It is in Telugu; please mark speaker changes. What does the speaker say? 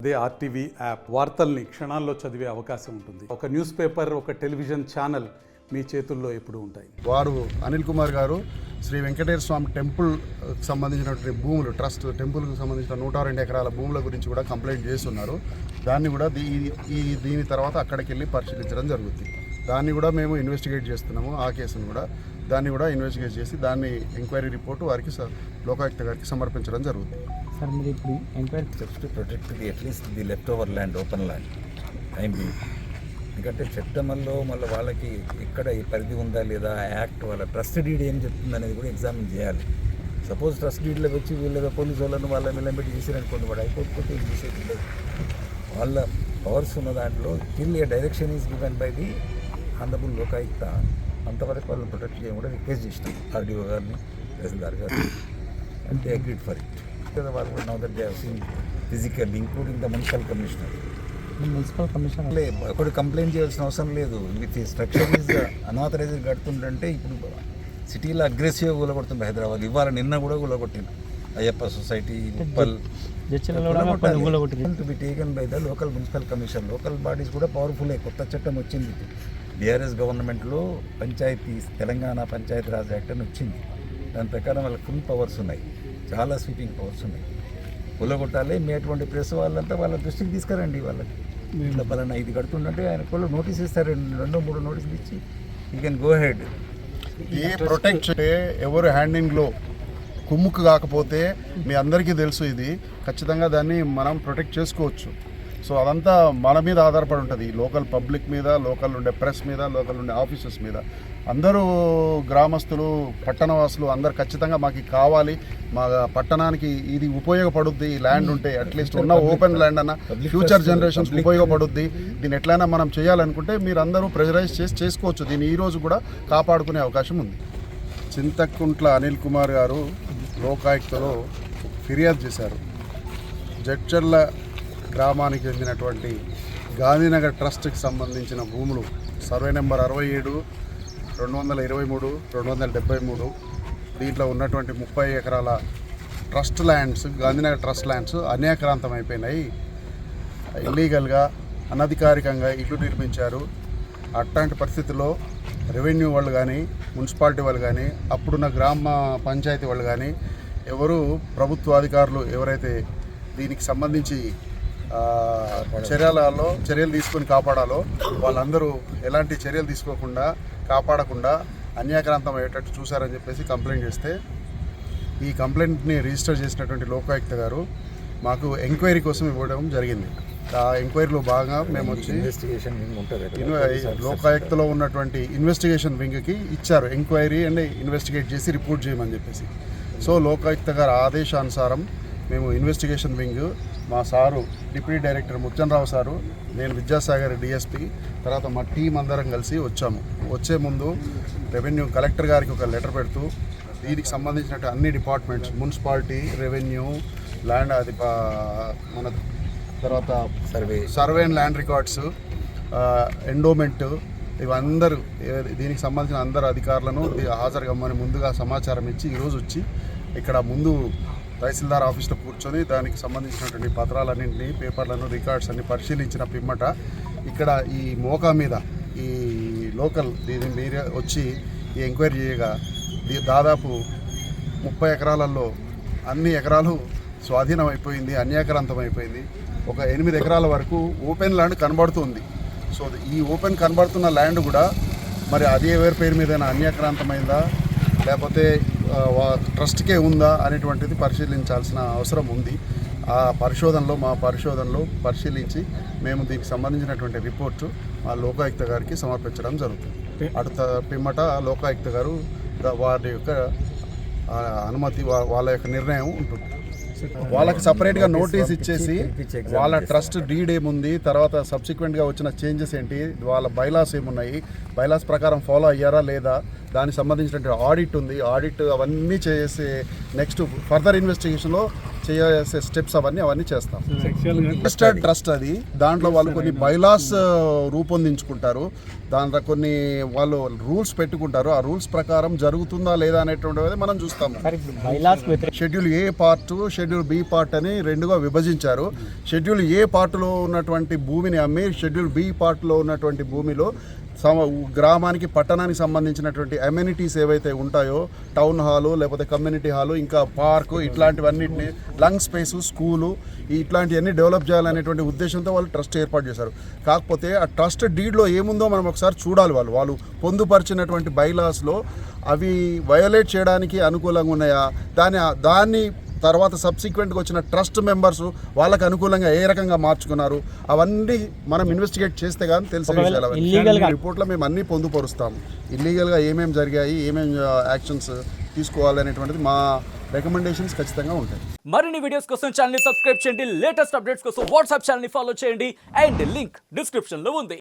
Speaker 1: అదే ఆర్టీవీ యాప్ వార్తల్ని క్షణాల్లో చదివే అవకాశం ఉంటుంది. ఒక న్యూస్ పేపర్, ఒక టెలివిజన్ ఛానల్ మీ చేతుల్లో ఎప్పుడూ ఉంటాయి.
Speaker 2: వారు అనిల్ కుమార్ గారు శ్రీ వెంకటేశ్వర స్వామి టెంపుల్ సంబంధించినటువంటి భూములు, ట్రస్ట్ టెంపుల్కి సంబంధించిన 102 ఎకరాల భూముల గురించి కూడా కంప్లైంట్ చేస్తున్నారు. దాన్ని కూడా దీని తర్వాత అక్కడికి వెళ్ళి పరిశీలించడం జరుగుతుంది. దాన్ని కూడా మేము ఇన్వెస్టిగేట్ చేస్తున్నాము. ఆ కేసును కూడా దాన్ని కూడా ఇన్వెస్టిగేట్ చేసి దాన్ని ఎంక్వైరీ రిపోర్టు వారికి లోకాయుక్త గారికి సమర్పించడం జరుగుతుంది.
Speaker 3: సార్ మీరు ఇప్పుడు enquiry
Speaker 4: to protect at least the left over land, open land time being. ఎందుకంటే చట్టంలో మళ్ళీ వాళ్ళకి ఎక్కడ ఈ పరిధి ఉందా లేదా, యాక్ట్ వాళ్ళ ట్రస్ట్ డీడ్ ఏం చెప్తుంది అనేది కూడా ఎగ్జామిన్ చేయాలి. సపోజ్ ట్రస్ట్ డీడ్లో వచ్చి వీళ్ళ పోలీసు వాళ్ళను వాళ్ళ నిలబెట్టి చేసిననుకోండి, వాడు అయిపోతే ఏం చేసేది లేదు. వాళ్ళ పవర్స్ ఉన్న దాంట్లో till A direction is given by the honourable Lokayukta, అంతవరకు వాళ్ళని ప్రొటెక్ట్ చేయడం కూడా రిక్వెస్ట్ చేసినాం ఆర్డీఓ గారిని, తహసీల్దార్ గారిని, and they agreed for it. కదా వాళ్ళు కూడా now that they have seen physical including the municipal commissioner. ఒకటి కంప్లైంట్ చేయాల్సిన అవసరం లేదు. విత్ స్ట్రక్చర్ ఈజ్ అన్ఆథరైజ్డ్ కడుతుంటే ఇప్పుడు సిటీలో అగ్రెసివ్గా కూలగొడుతుంది హైదరాబాద్. ఇవాళ నిన్న కూడా కూలగొట్టింది Ayyappa society, Uppal to be taken by the local municipal commission. Local bodies కూడా పవర్ఫుల్. కొత్త చట్టం వచ్చింది బీఆర్ఎస్ గవర్నమెంట్లో, పంచాయతీ తెలంగాణ పంచాయతీ రాజ్ యాక్ట్ అని వచ్చింది. దాని ప్రకారం వాళ్ళకి ఫుల్ పవర్స్ ఉన్నాయి, చాలా స్వీపింగ్ పవర్స్ ఉన్నాయి. కూలగొట్టాలి. మీ అటువంటి ప్రెస్ వాళ్ళంతా వాళ్ళ దృష్టికి తీసుకురండి. వాళ్ళకి ఇట్లా పలానా ఇది కడుతుందంటే ఆయన కూడా నోటీస్ ఇస్తారు, 2-3 నోటీసులు ఇచ్చి యూ కెన్ గో హెడ్.
Speaker 2: ఈ ప్రొటెక్ట్ ఎవరు హ్యాండింగ్లో కుమ్ముకు కాకపోతే మీ అందరికీ తెలుసు, ఇది ఖచ్చితంగా దాన్ని మనం ప్రొటెక్ట్ చేసుకోవచ్చు. సో అదంతా మన మీద ఆధారపడి ఉంటుంది, లోకల్ పబ్లిక్ మీద, లోకల్ ఉండే ప్రెస్ మీద, లోకల్ ఉండే ఆఫీసర్స్ మీద. అందరూ గ్రామస్తులు, పట్టణవాసులు అందరు ఖచ్చితంగా మాకు కావాలి, మా పట్టణానికి ఇది ఉపయోగపడుద్ది, ఈ ల్యాండ్ ఉంటే అట్లీస్ట్ ఉన్న ఓపెన్ ల్యాండ్ అన్న ఫ్యూచర్ జనరేషన్స్ ఉపయోగపడుద్ది. దీన్ని ఎట్లయినా మనం చేయాలనుకుంటే మీరు అందరూ ప్రెజరైజ్ చేసి చేసుకోవచ్చు. దీన్ని ఈరోజు కూడా కాపాడుకునే అవకాశం ఉంది. చింతకుంట్ల అనిల్ కుమార్ గారు లోకాయుక్తలో ఫిర్యాదు చేశారు. జడ్చర్ల గ్రామానికి చెందినటువంటి గాంధీనగర్ ట్రస్ట్కి సంబంధించిన భూములు సర్వే నెంబర్ 67, 223, 273 దీంట్లో ఉన్నటువంటి 30 ఎకరాల trust lands, Gandhinagar trust lands అన్యాక్రాంతం అయిపోయినాయి. ఇల్లీగల్గా, అనధికారికంగా ఇల్లు నిర్మించారు. అట్లాంటి పరిస్థితుల్లో రెవెన్యూ వాళ్ళు కానీ, మున్సిపాలిటీ వాళ్ళు కానీ, అప్పుడున్న గ్రామ పంచాయతీ వాళ్ళు కానీ, ఎవరు ప్రభుత్వ అధికారులు ఎవరైతే దీనికి సంబంధించి చర్యలు తీసుకొని కాపాడాలో వాళ్ళందరూ ఎలాంటి చర్యలు తీసుకోకుండా, కాపాడకుండా అన్యాక్రాంతం అయ్యేటట్టు చూశారని చెప్పేసి కంప్లైంట్ చేస్తే, ఈ కంప్లైంట్ని రిజిస్టర్ చేసినటువంటి లోకాయుక్త గారు మాకు ఎంక్వైరీ కోసం ఇవ్వడం జరిగింది. ఆ ఎంక్వైరీలో భాగంగా మేము వచ్చి లోకాయుక్తలో ఉన్నటువంటి ఇన్వెస్టిగేషన్ వింగ్కి ఇచ్చారు, ఎంక్వైరీ అండ్ ఇన్వెస్టిగేట్ చేసి రిపోర్ట్ చేయమని చెప్పేసి. సో లోకాయుక్త గారి ఆదేశానుసారం మేము ఇన్వెస్టిగేషన్ వింగ్, మా సారు డిప్యూటీ డైరెక్టర్ ముచ్చన్రావు సారు, నేను విద్యాసాగర్ డిఎస్పీ, తర్వాత మా టీం అందరం కలిసి వచ్చాము. వచ్చే ముందు రెవెన్యూ కలెక్టర్ గారికి ఒక లెటర్ పెడుతూ దీనికి సంబంధించినట్టు అన్ని డిపార్ట్మెంట్స్, మున్సిపాలిటీ, రెవెన్యూ, ల్యాండ్, అది మన తర్వాత survey and land records, endowment, ఇవందరూ దీనికి సంబంధించిన అందరు అధికారులను హాజరుగమ్మని ముందుగా సమాచారం ఇచ్చి ఈరోజు వచ్చి ఇక్కడ ముందు తహసీల్దార్ ఆఫీస్లో కూర్చొని దానికి సంబంధించినటువంటి పత్రాలన్నింటినీ, పేపర్లను, రికార్డ్స్ అన్ని పరిశీలించిన పిమ్మట ఇక్కడ ఈ మోకా మీద ఈ లోకల్ దీని మీద వచ్చి ఈ ఎంక్వైరీ చేయగా దాదాపు 30 ఎకరాలలో అన్ని ఎకరాలు స్వాధీనం అయిపోయింది, అన్యాక్రాంతం అయిపోయింది. ఒక 8 ఎకరాల వరకు ఓపెన్ ల్యాండ్ కనబడుతుంది. సో ఈ ఓపెన్ కనబడుతున్న ల్యాండ్ కూడా మరి అదే ఎవరి పేరు మీదైనా అన్యాక్రాంతమైందా, లేకపోతే ట్రస్ట్కే ఉందా అనేటువంటిది పరిశీలించాల్సిన అవసరం ఉంది. ఆ మా పరిశోధనలో పరిశీలించి మేము దీనికి సంబంధించినటువంటి రిపోర్టు మా లోకాయుక్త గారికి సమర్పించడం జరుగుతుంది. అటు పిమ్మట లోకాయుక్త గారు వారి యొక్క అనుమతి, వాళ్ళ యొక్క నిర్ణయం ఉంటుంది. వాళ్ళకి సపరేట్గా నోటీస్ ఇచ్చేసి వాళ్ళ ట్రస్ట్ డీడ్ ఏముంది, తర్వాత సబ్సిక్వెంట్గా వచ్చిన చేంజెస్ ఏంటి, వాళ్ళ బైలాస్ ఏమున్నాయి, బైలాస్ ప్రకారం ఫాలో అయ్యారా లేదా, దానికి సంబంధించినటువంటి ఆడిట్ ఉంది, ఆడిట్ అవన్నీ చేసి నెక్స్ట్ ఫర్దర్ ఇన్వెస్టిగేషన్లో చేసే స్టెప్స్ అవన్నీ చేస్తాం. రిజిస్టర్డ్ ట్రస్ట్ అది, దాంట్లో వాళ్ళు కొన్ని బైలాస్ రూపొందించుకుంటారు, దాంట్లో కొన్ని వాళ్ళు రూల్స్ పెట్టుకుంటారు. ఆ రూల్స్ ప్రకారం జరుగుతుందా లేదా అనేటువంటిది మనం చూస్తాము. షెడ్యూల్ ఏ పార్ట్, షెడ్యూల్ బి పార్ట్ అని రెండుగా విభజించారు. షెడ్యూల్ ఏ పార్ట్లో ఉన్నటువంటి భూమిని అమ్మి షెడ్యూల్ బి పార్ట్లో ఉన్నటువంటి భూమిలో గ్రామానికి పట్టణానికి సంబంధించినటువంటి అమ్యూనిటీస్ ఏవైతే ఉంటాయో, టౌన్ హాలు లేకపోతే కమ్యూనిటీ హాలు, ఇంకా పార్కు, ఇట్లాంటివన్నిటిని లంగ్ స్పేసు, స్కూలు, ఇట్లాంటివన్నీ డెవలప్ చేయాలనేటువంటి ఉద్దేశంతో వాళ్ళు ట్రస్ట్ ఏర్పాటు చేశారు. కాకపోతే ఆ ట్రస్ట్ డీడ్లో ఏముందో మనం ఒకసారి చూడాలి. వాళ్ళు పొందుపరిచినటువంటి బైలాస్లో అవి వయోలేట్ చేయడానికి అనుకూలంగా ఉన్నాయా, దాన్ని తర్వాత సబ్సిక్వెంట్గా వచ్చిన ట్రస్ట్ మెంబర్స్ వాళ్ళకి అనుకూలంగా ఏ రకంగా మార్చుకున్నారు, అవన్నీ మనం ఇన్వెస్టిగేట్ చేస్తే కానీ తెలిసే విషయాలు. రిపోర్ట్లో మేము అన్నీ పొందుపరుస్తాము. ఇల్లీగల్గా ఏమేమి జరిగాయి, ఏమేమి యాక్షన్స్ తీసుకోవాలనేటువంటిది మా రికమెండేషన్స్ ఖచ్చితంగా ఉంటాయి.
Speaker 3: మరిన్ని వీడియోస్ కోసం ఛానల్ ని సబ్స్క్రైబ్ చేయండి, లేటెస్ట్ అప్డేట్స్ కోసం వాట్సాప్ ఛానల్ ని ఫాలో చేయండి అండ్ లింక్ డిస్క్రిప్షన్ లో ఉంది.